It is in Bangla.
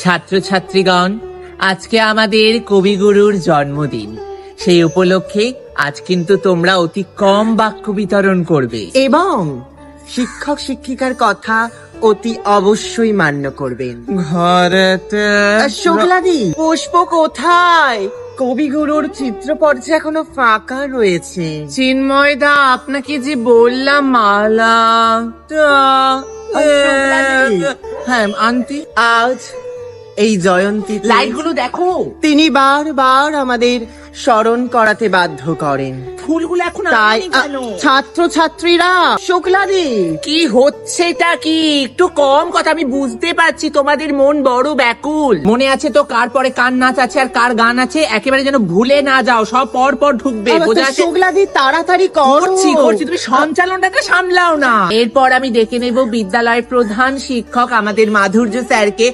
ছাত্রছাত্রীগণ, আজকে আমাদের কবিগুরুর জন্মদিন। সেই উপলক্ষে আজ কিন্তু তোমরা অতি কম বাক্য বিতরণ করবে এবং শিক্ষক শিক্ষিকার কথা অতি অবশ্যই মান্য করবেন। ঘরেতে শুক্লাদি, পুষ্প কোথায়? কবিগুরুর চিত্রপর্যা এখনো ফাঁকা রয়েছে। চিন্ময়দা, আপনাকে যে বললাম মালা হ্যাঁ আন্টি, আজ এই জয়ন্তী লাইটগুলো দেখো, তিনি বারবার আমাদের স্মরণ করাতে বাধ্য করেন। ফুলগুলো এখন তাই আনেনি কেন? ছাত্র ছাত্রীরা, শুক্লাদি, কি হচ্ছেটা কি? একটু কম কথা, আমি বুঝতে পারছি তোমাদের মন বড় ব্যাকুল। মনে আছে তো কার পরে কার নাচ আছে আর কার গান আছে? একেবারে যেন ভুলে না যাও, সব পর পর ঢুকবে, বোঝা আছে? শুক্লাদি তাড়াতাড়ি করছি, তুমি সঞ্চালনটাকে সামলাও না। এরপর আমি ডেকে নেব বিদ্যালয়ের প্রধান শিক্ষক আমাদের মাধুর্য স্যারকে।